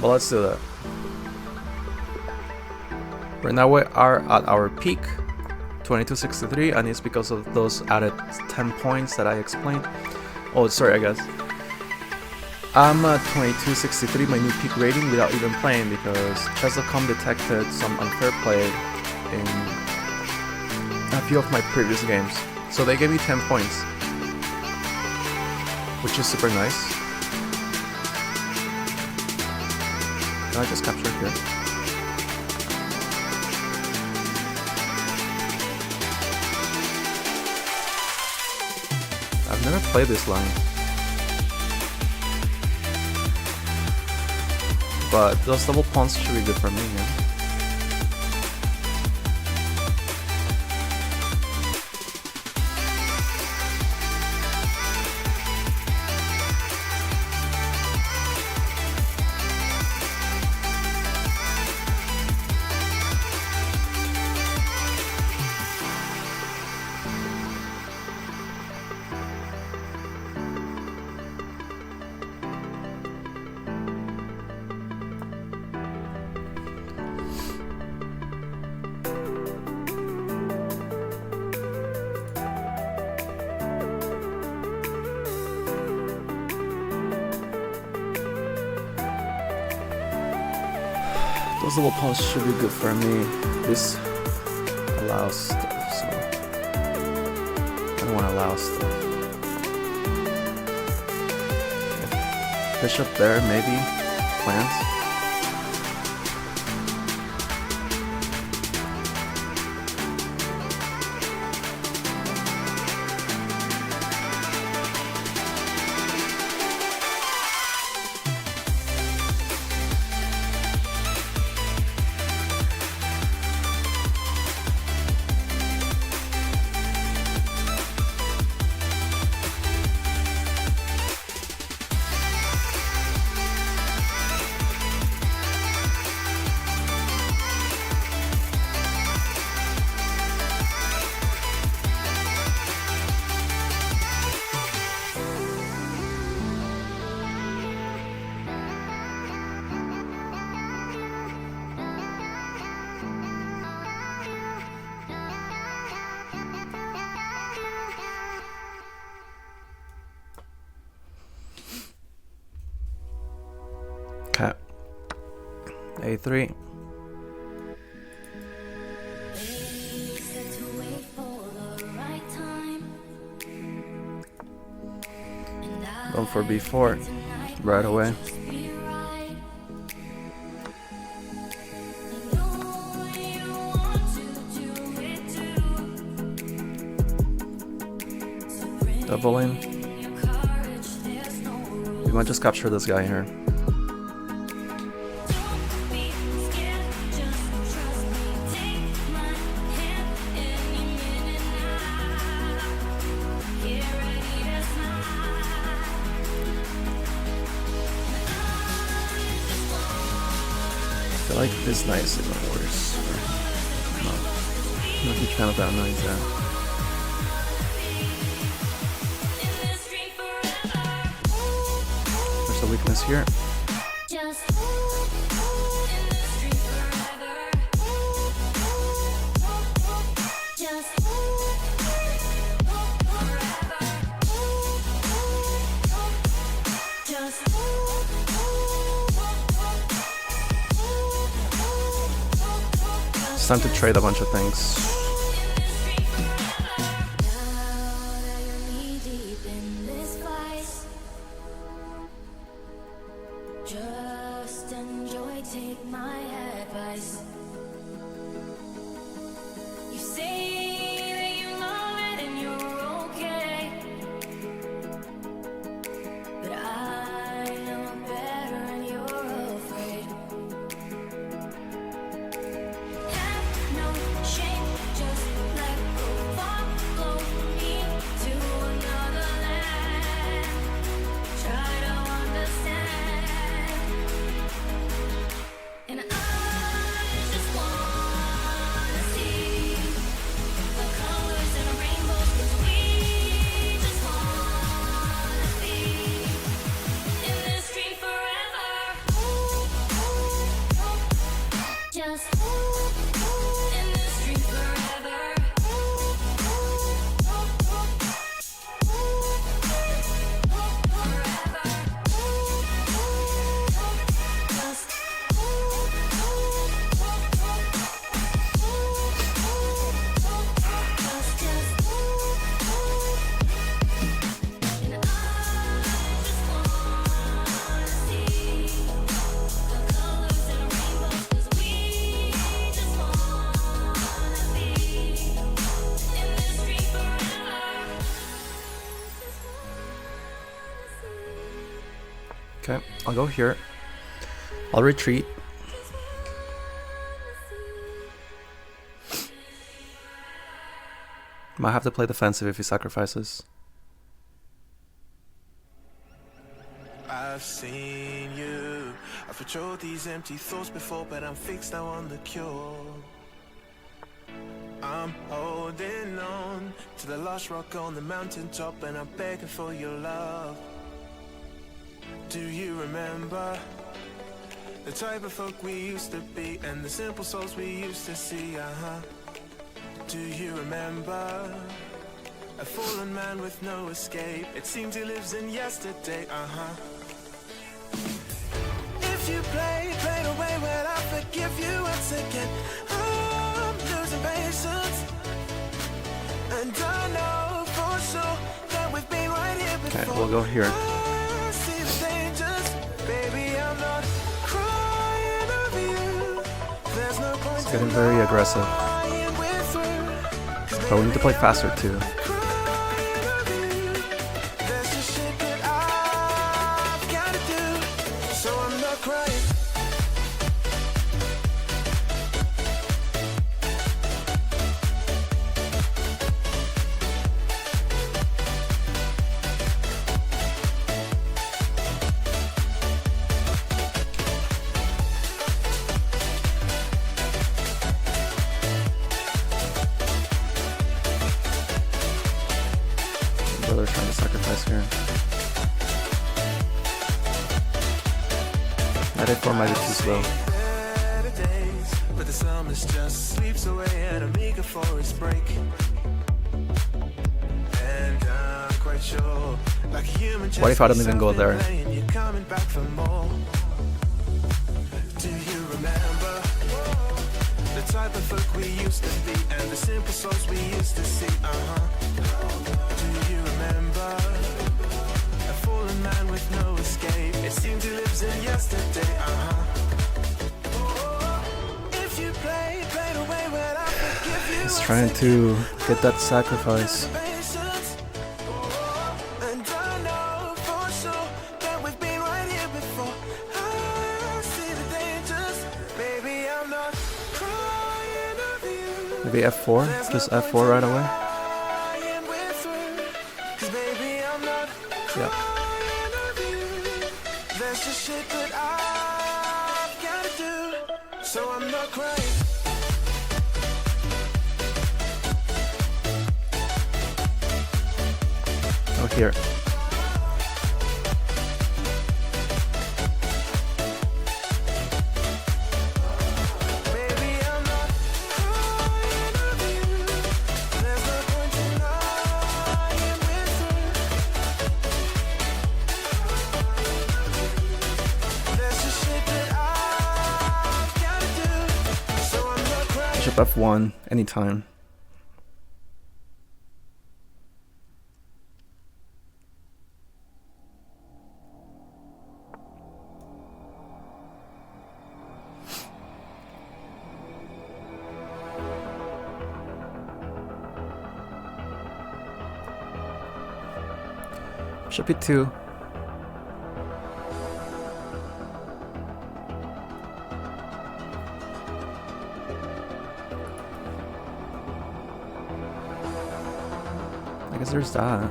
But let's do that. Right now we are at our peak, 2263, and it's because of those added 10 points that I explained. Oh, sorry, I guess. I'm at 2263, my new peak rating, without even playing, because Chess.com detected some unfair play in a few of my previous games. So they gave me 10 points, which is super nice. Can I just capture it here? I've never played this line, but those double pawns should be good for me, yeah? Those double pawns should be good for me. This allows stuff, so I don't want to allow stuff. Bishop there, maybe. Plants. Okay. A3. Going for B4 right away. Doubling. We might just capture this guy here. I like this nice even worse. Not a huge fan of that noise there. There's a weakness here. It's time to trade a bunch of things. I'll go here. I'll retreat. Might have to play defensive if he sacrifices. I've seen you. I've patrolled these empty thoughts before, but I'm fixed now on the cure. I'm holding on to the last rock on the mountaintop, and I'm begging for your love. Do you remember the type of folk we used to be, and the simple souls we used to see? Do you remember a fallen man with no escape? It seems he lives in yesterday. If you play away, well, I forgive you once again. I'm losing patience, and I know for sure that we've been right here before. Okay, we'll go here. I see the dangers, baby, I'm not crying over you. There's no point. It's getting very aggressive. But we need to play faster too. Brother's trying to sacrifice here. Knight a4 might be too slow. What if I don't even go there? The type of folk we used to be, and the simple souls we used to see. Do you remember a fallen man with no escape? It seems he lives in yesterday. If you play away, well, I forgive you. He's trying to get that sacrifice. And I know for sure that we've been right here before. I see the dangers, baby, I'm not crying over you. Maybe f4? Just f4 right away? Yeah. There's just shit that I've gotta do, so I'm not crying. Oh, here. Bishop f1 anytime. Bishop e2. I guess there's that.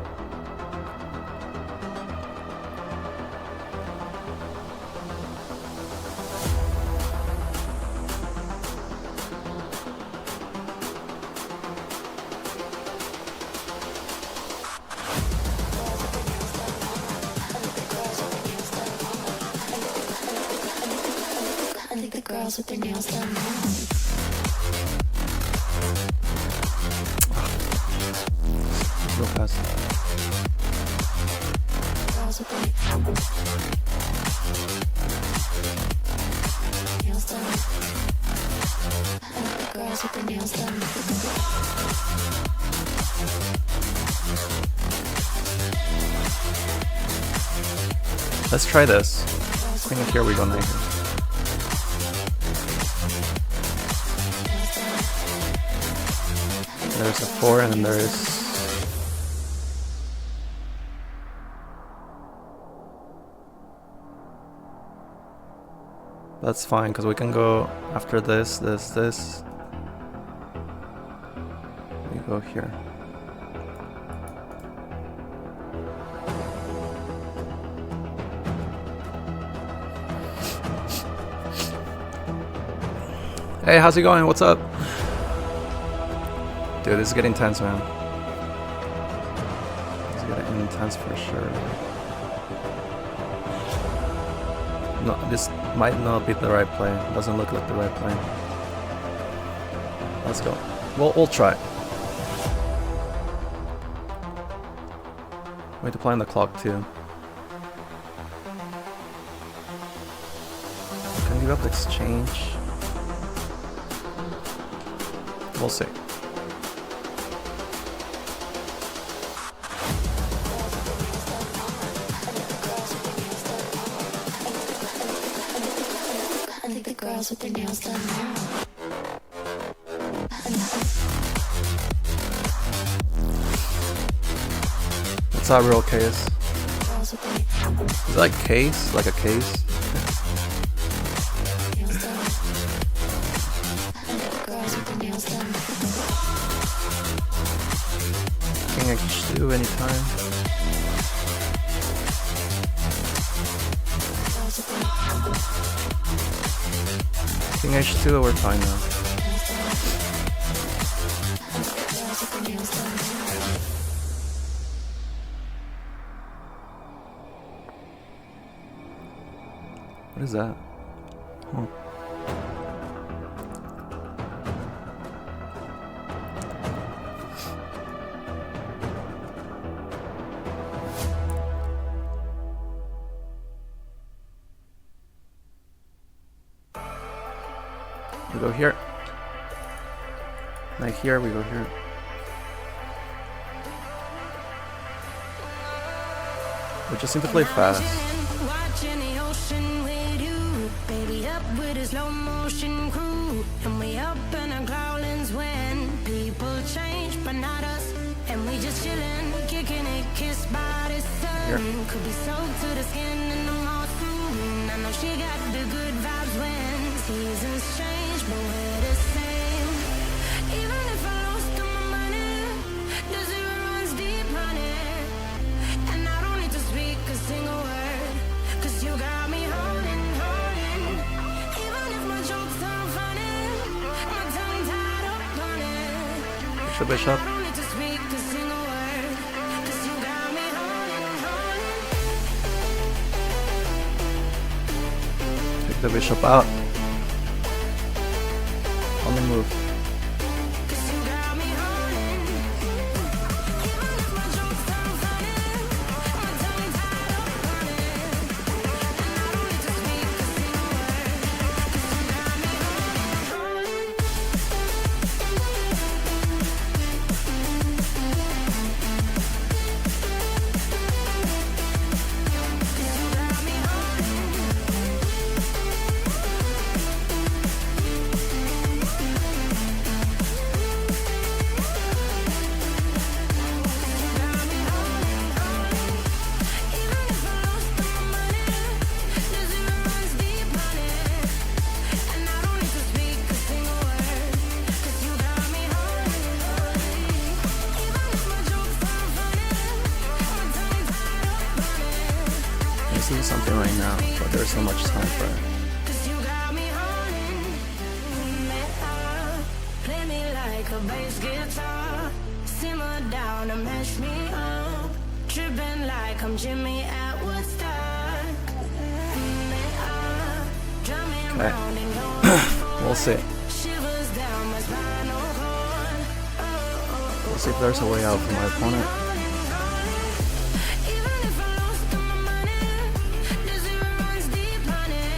I think the girls with their nails done. Real fast. Girls with their nails done. I think the girls with their nails done. Let's try this. I think here we go knight here. There's a 4 and then there is That's fine, because we can go after this. We go here. Hey, how's it going? What's up? Dude, this is getting intense, man. This is getting intense for sure. No, this might not be the right play. It doesn't look like the right play. Let's go. We'll try. We have to play on the clock too. Can we give up the exchange? We'll see. I think the girls with their nails done now. What's that real case? Is that like case? Like a case? Nails done. I think the girls with their nails done. King H2 anytime. King H2, we're fine now. What is that? Huh. We go here. Like here, we go here. We just need to play fast. Watching the ocean with you, baby, up with a slow motion crew, and we up in our growlings when people change, but not us, and we just chillin', kicking it, kissed by the sun. Here. Could be soaked to the skin in the mall soon. I know she got the good vibes when seasons change, but we're the same. Even if I lost all my money, the zero runs deep, honey, and I don't need to speak a single word, 'cause you got me holding. Even if my jokes aren't funny, my tongue tied up on it. Push the bishop. I don't need to speak a single word, 'cause you got me holding. Take the bishop out. On the move. 'Cause you got me holding. Even if my jokes aren't funny, my tongue tied up on it. And I don't need to speak a single word, 'cause you got me holding. Let's do something right now, but there's so much time for it. 'Cause you got me holding me up. Play me like a bass guitar. Simmer down and mash me up. Tripping like I'm Jimmy at Woodstock. Me up. Drumming Okay. round in your We'll see. shivers down my spinal cord. We'll see if there's a way out for my opponent. Even if I lost all my money, the zero runs deep, honey.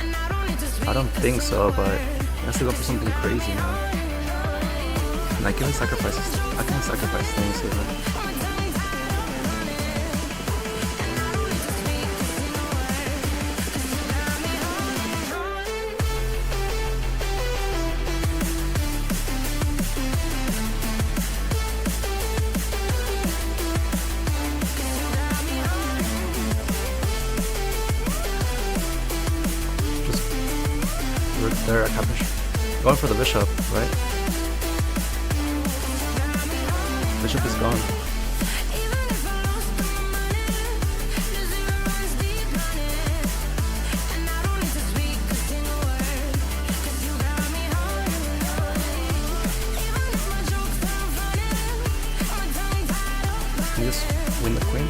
And I don't need to speak I don't think so, but I have to go for something crazy now. And I can sacrifice things even. They're going for the bishop, right? Bishop is gone. You just win the queen.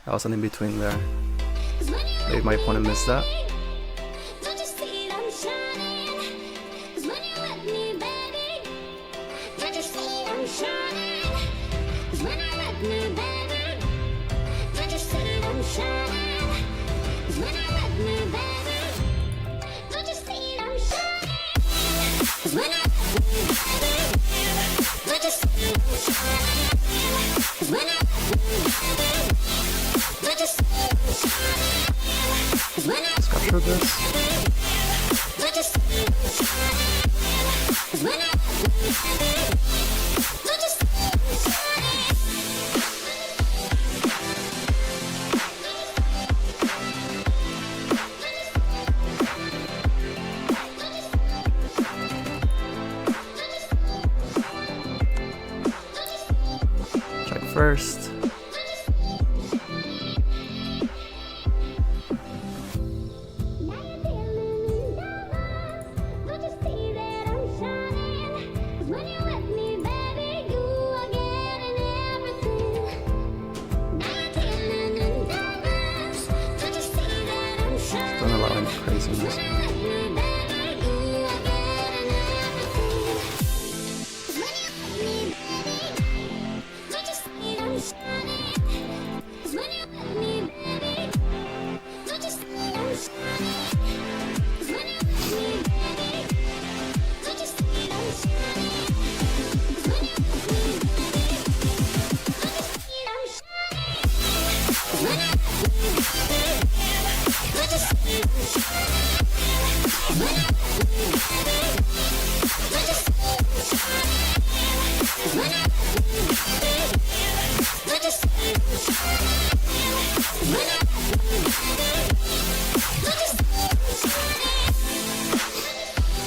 That was an in-between there. Maybe my opponent missed that. Let's capture this. Check first. Don't allow any craziness.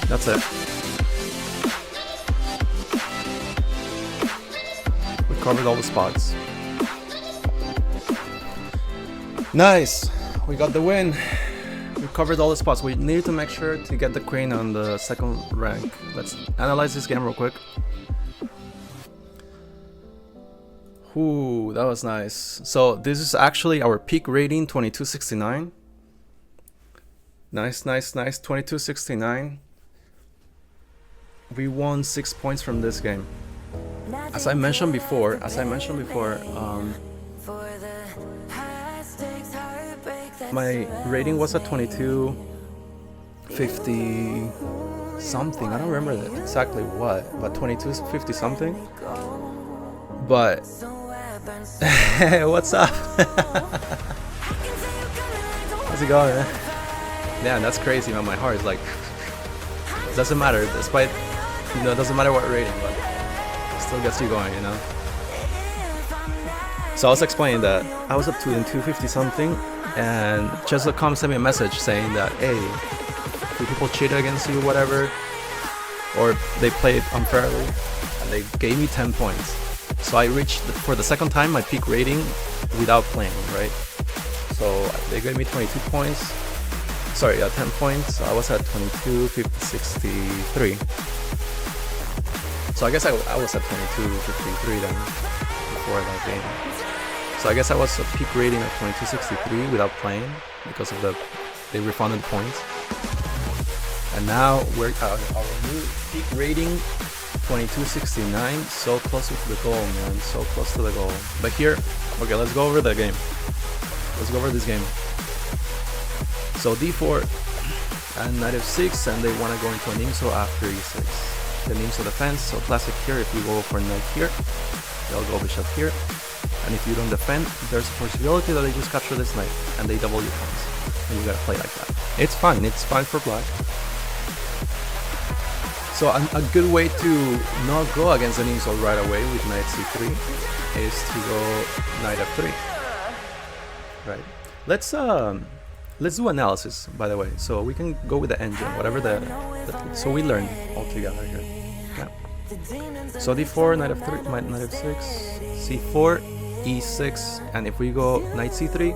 That's it. We covered all the spots. Nice! We got the win. We covered all the spots. We need to make sure to get the queen on the second rank. Let's analyze this game real quick. Ooh, that was nice. So this is actually our peak rating, 2269. Nice, nice, nice. 2269. We won 6 points from this game. As I mentioned before, my rating was at 2250 something. I don't remember exactly what, but 2250 something. But what's up? How's it going, man? Yeah, that's crazy, man. My heart is like, it doesn't matter, despite, you know, it doesn't matter what rating, but it still gets you going, you know. So I was explaining that I was up to in 250 something, and chess.com sent me a message saying that, hey, do people cheat against you, whatever, or they played unfairly, and they gave me 10 points. So I reached, for the second time, my peak rating without playing, right? So they gave me 22 points. Sorry, 10 points. So I was at 22,5063. So I guess I was at 22,53 then, before that game. So I guess I was a peak rating of 2263 without playing, because of they refunded points. And now we're our new peak rating, 2269, so close to the goal, man, so close to the goal. But here, okay, let's go over the game. Let's go over this game. So d4 and knight f6, and they want to go into an nimso after e6. The nimso defense, so classic here, if you go for knight here, they'll go bishop here. And if you don't defend, there's a possibility that they just capture this knight and they double your points. and you gotta play like that. It's fine for black. So a good way to not go against the Nimzo right away with knight c3 is to go knight f3. Right. Let's do analysis, by the way. So we can go with the engine, whatever so we learn all together here. Yeah. So d4, knight f3, knight f6, c4, e6, and if we go knight c3,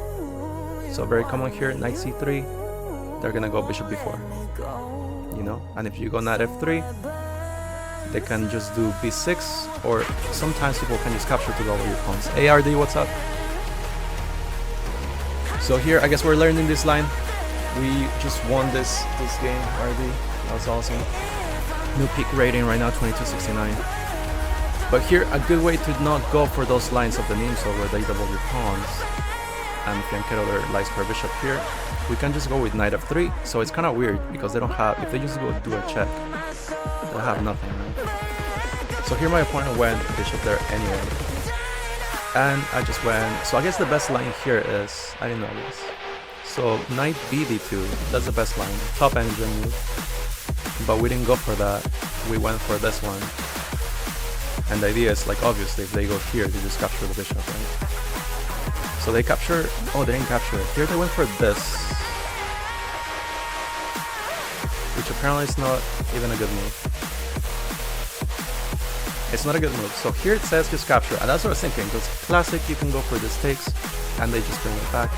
so very common here, knight c3, they're gonna go bishop b4. You know, and if you go knight f3, they can just do b6, or sometimes people can just capture to double your pawns. ARD, what's up? So here, I guess we're learning this line. We just won this game, RD. That was awesome. New peak rating right now, 2269. But here, a good way to not go for those lines of the Nimzo where they double your pawns and flanquero their light square bishop here, we can just go with knight f3. So it's kind of weird because they don't have, if they just go do a check, they'll have nothing, right? So here my opponent went bishop there anyway. And I just went, so I guess the best line here is, I didn't know this. So knight bd2, that's the best line, top engine move. But we didn't go for that, we went for this one. And the idea is, like, obviously if they go here, they just capture the bishop, right? So they capture, oh, they didn't capture it. Here they went for this, which apparently is not even a good move. It's not a good move. So here it says just capture, and that's what I was thinking, because classic, you can go for this takes, and they just bring it back.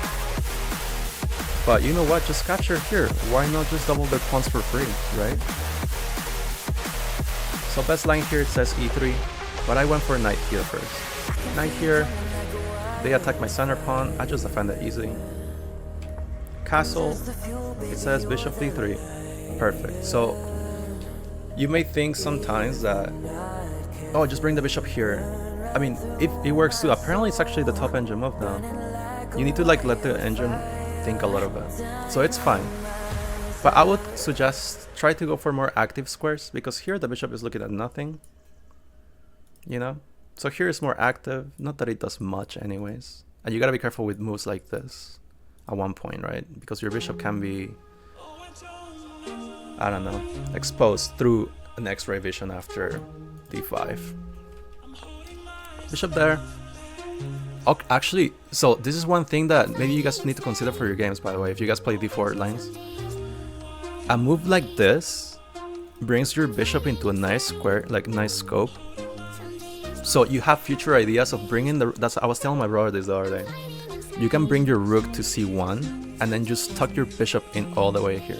But you know what, just capture here. Why not just double their pawns for free, right? So best line here, it says e3, but I went for knight here first. Knight here, they attack my center pawn, I just defend it easy. Castle, it says bishop d3, perfect. So you may think sometimes that, oh, just bring the bishop here. I mean, if it works too, apparently it's actually the top engine move now. You need to like let the engine think a little bit. So it's fine. But I would suggest try to go for more active squares, because here the bishop is looking at nothing. You know? So here is more active, not that it does much anyways. And you gotta be careful with moves like this at one point, right? Because your bishop can be, I don't know, exposed through an X-ray vision after d5. Bishop there. Oh, actually, so this is one thing that maybe you guys need to consider for your games, by the way, if you guys play d4 lines. A move like this brings your bishop into a nice square, like nice scope. So you have future ideas of bringing the, I was telling my brother this the other day. You can bring your rook to c1 and then just tuck your bishop in all the way here.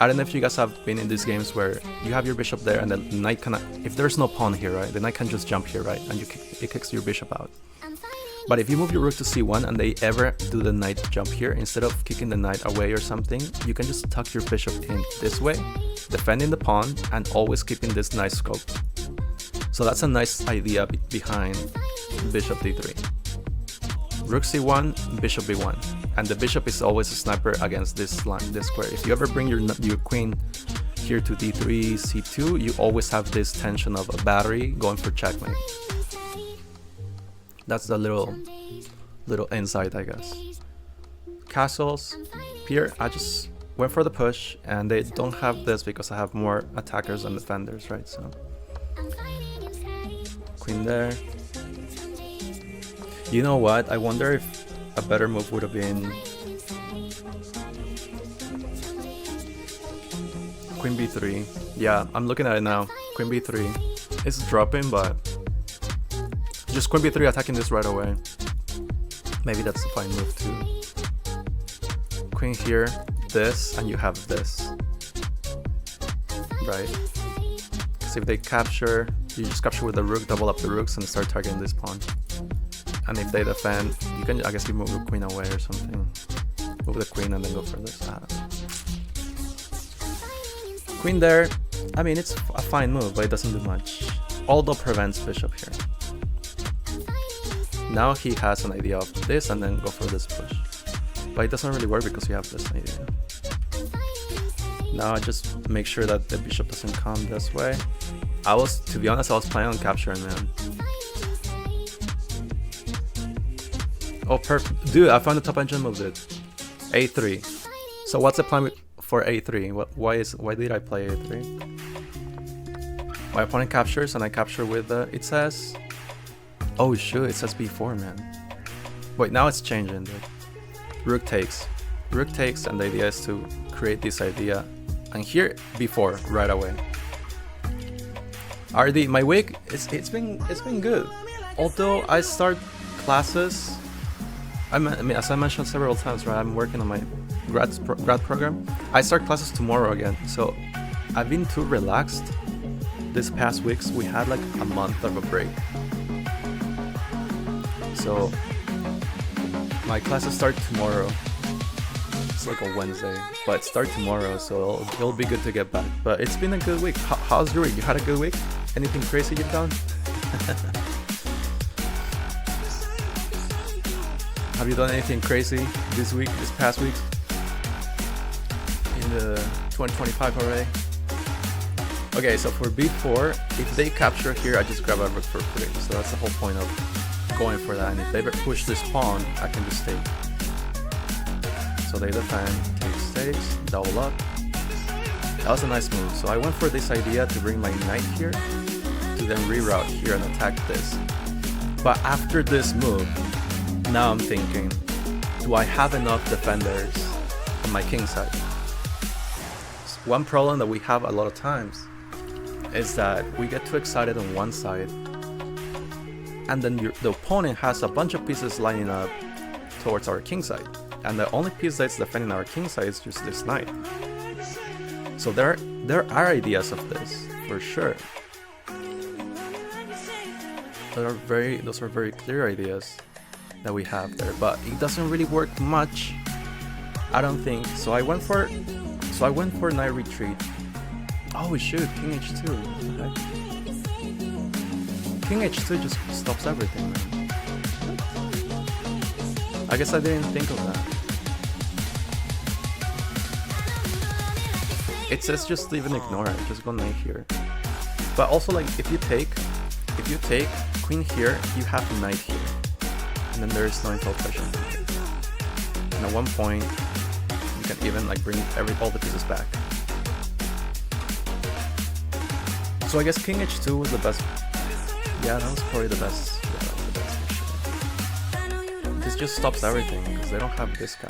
I don't know if you guys have been in these games where you have your bishop there and the knight cannot, if there's no pawn here, right, the knight can just jump here, right, and it kicks your bishop out. But if you move your rook to c1 and they ever do the knight jump here, instead of kicking the knight away or something, you can just tuck your bishop in this way, defending the pawn and always keeping this nice scope. So that's a nice idea behind bishop d3. Rook c1, bishop b1, and the bishop is always a sniper against this line, this square. If you ever bring your queen here to d3, c2, you always have this tension of a battery going for checkmate. That's the little insight, I guess. Castles, here I just went for the push, and they don't have this because I have more attackers than defenders, right? So queen there. You know what? I wonder if a better move would have been queen b3. Yeah, I'm looking at it now. Queen b3. It's dropping, but just queen b3 attacking this right away. Maybe that's a fine move too. Queen here, this, and you have this. Right? So if they capture, you just capture with the rook, double up the rooks, and start targeting this pawn. And if they defend, you can, I guess, you move the queen away or something. Move the queen and then go for this. Queen there. I mean, it's a fine move, but it doesn't do much. Although prevents bishop here. Now he has an idea of this and then go for this push. But it doesn't really work because you have this idea. Now I just make sure that the bishop doesn't come this way. To be honest, I was planning on capturing, man. Oh, perfect. Dude, I found the top engine move it. A3. So what's the plan for a3? Why did I play a3? My opponent captures and I capture with it says, oh shoot, it says b4, man. Wait, now it's changing, dude. Rook takes, and the idea is to create this idea, and here b4 right away. RD, my week it's been good. Although I start classes, I mean, as I mentioned several times, right? I'm working on my grad program. I start classes tomorrow again, so I've been too relaxed. This past weeks we had like a month of a break, so my classes start tomorrow. It's like a Wednesday, but start tomorrow, so it'll be good to get back. But it's been a good week. How's your week? You had a good week? Anything crazy you've done? Have you done anything crazy this week, this past week? In the 2025 already? Okay, so for b4, if they capture here, I just grab a rook for free. So that's the whole point of going for that. And if they ever push this pawn, I can just take. So they defend, takes, double up. That was a nice move. So I went for this idea to bring my knight here, to then reroute here and attack this. But after this move, now I'm thinking, do I have enough defenders on my king side? One problem that we have a lot of times is that we get too excited on one side, and then the opponent has a bunch of pieces lining up towards our king side, and the only piece that's defending our king side is just this knight. So there are ideas of this for sure. Those are very clear ideas that we have there, but it doesn't really work much, I don't think. So I went for knight retreat. Oh shoot, king h2. Okay. King h2 just stops everything, man. I guess I didn't think of that. It says just even ignore it, just go knight here. But also, like, if you take queen here, you have knight here, and then there is no infiltration. And at one point, you can even like bring all the pieces back. So I guess king h2 was the best. Yeah, that was probably the best. Yeah, that was the best for sure. This just stops everything because they don't have this guy.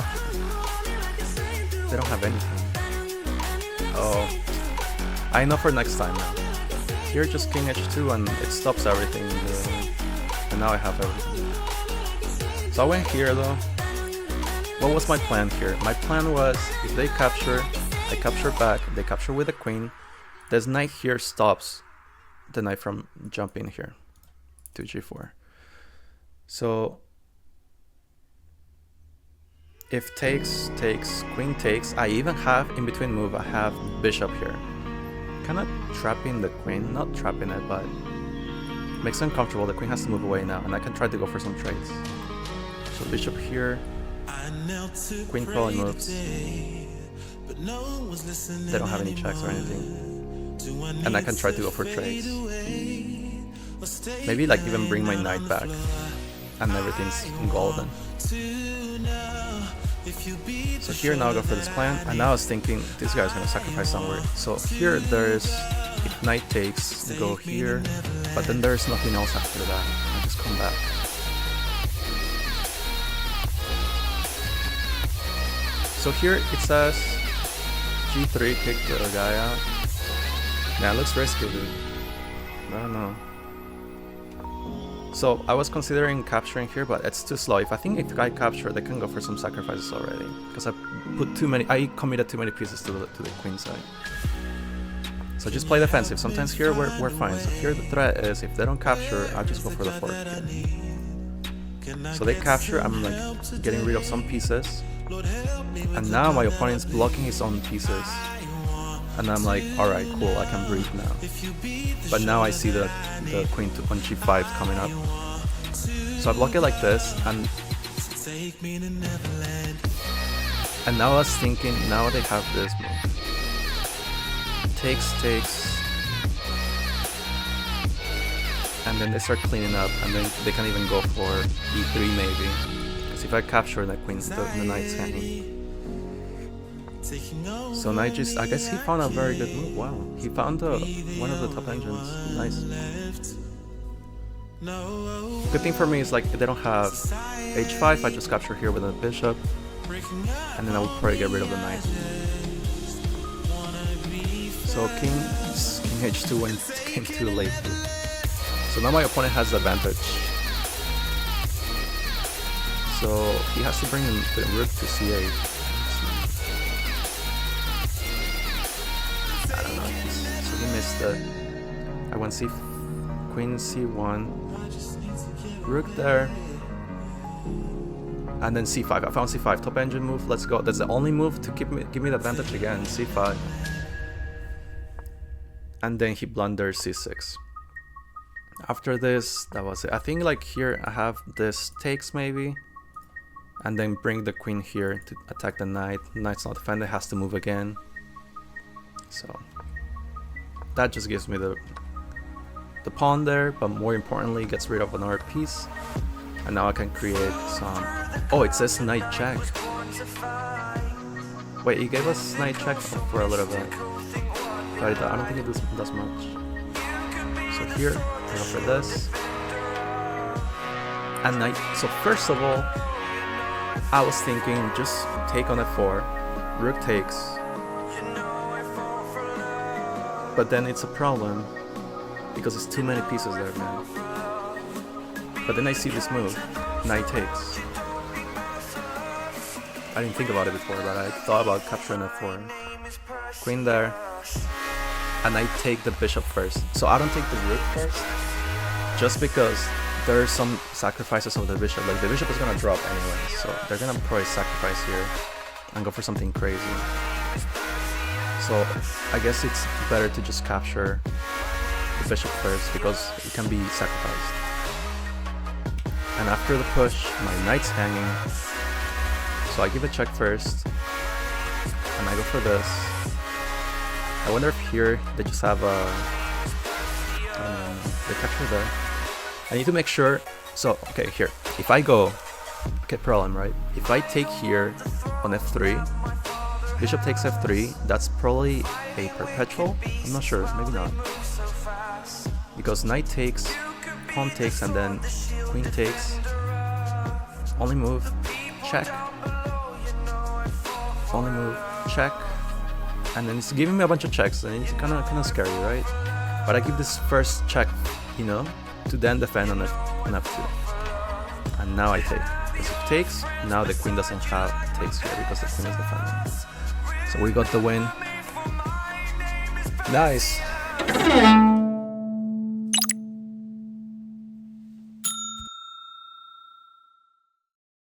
They don't have anything. Oh, I know for next time now. Here just king h2 and it stops everything. And now I have everything. So I went here though. What was my plan here? My plan was, if they capture, I capture back, they capture with a queen, this knight here stops the knight from jumping here to g4. So if takes, queen takes, I even have in between move, I have bishop here. Kind of trapping the queen, not trapping it, but makes it uncomfortable. The queen has to move away now, and I can try to go for some trades. So bishop here, queen probably moves. They don't have any checks or anything, and I can try to go for trades. Maybe like even bring my knight back, and everything's golden. So here now I go for this plan, and now I was thinking this guy's gonna sacrifice somewhere. So here there's, if knight takes, go here, but then there's nothing else after that. I just come back. So here it says g3, kick the guy out. Yeah, it looks risky, dude. I don't know. So I was considering capturing here, but it's too slow. If I I capture, they can go for some sacrifices already, because I committed too many pieces to the queen side. So just play defensive. Sometimes here we're fine. So here the threat is, if they don't capture, I'll just go for the fork here. So they capture, I'm like getting rid of some pieces, and now my opponent's blocking his own pieces, and I'm like, alright, cool, I can breathe now. But now I see the queen on g5 coming up. So I block it like this, and now I was thinking, now they have this move. Takes, and then they start cleaning up, and then they can even go for e3 maybe. Because if I capture the queen, the knight's hanging. So knight just, I guess he found a very good move. Wow, he found one of the top engines. Nice. Good thing for me is like they don't have h5. I just capture here with a bishop, and then I will probably get rid of the knight. So king h2 when it came too late. So now my opponent has the advantage. So he has to bring the rook to c8. I don't know. So he missed it. I went queen c1, rook there, and then c5. I found c5, top engine move. Let's go. That's the only move to give me the advantage again. c5, and then he blunders c6. After this, that was it. I think like here I have this takes maybe, and then bring the queen here to attack the knight. Knight's not defended, has to move again. So that just gives me the pawn there, but more importantly gets rid of another piece. And now I can create some... Oh, it says knight check. Wait, he gave us knight check for a little bit, but I don't think it does much. So here, I go for this. And knight... So first of all, I was thinking just take on f4, rook takes. But then it's a problem, because it's too many pieces there, man. But then I see this move, knight takes. I didn't think about it before, but I thought about capturing f4. Queen there, and I take the bishop first. So I don't take the rook first, just because there are some sacrifices of the bishop. Like the bishop is gonna drop anyway, so they're gonna probably sacrifice here and go for something crazy. So I guess it's better to just capture the bishop first because it can be sacrificed. And after the push, my knight's hanging. So I give a check first, and I go for this. I wonder if here they just have a... they capture there. I need to make sure. So, okay, here. If I go... Okay, problem, right? If I take here on f3, bishop takes f3, that's probably a perpetual. I'm not sure, maybe not. Because knight takes, pawn takes, and then queen takes. Only move, check. Only move, check. And then it's giving me a bunch of checks, and it's kind of scary, right? But I give this first check, you know, to then defend on f2. And now I take. Because if it takes, now the queen doesn't have takes here because the queen is defending. So we got the win. Nice.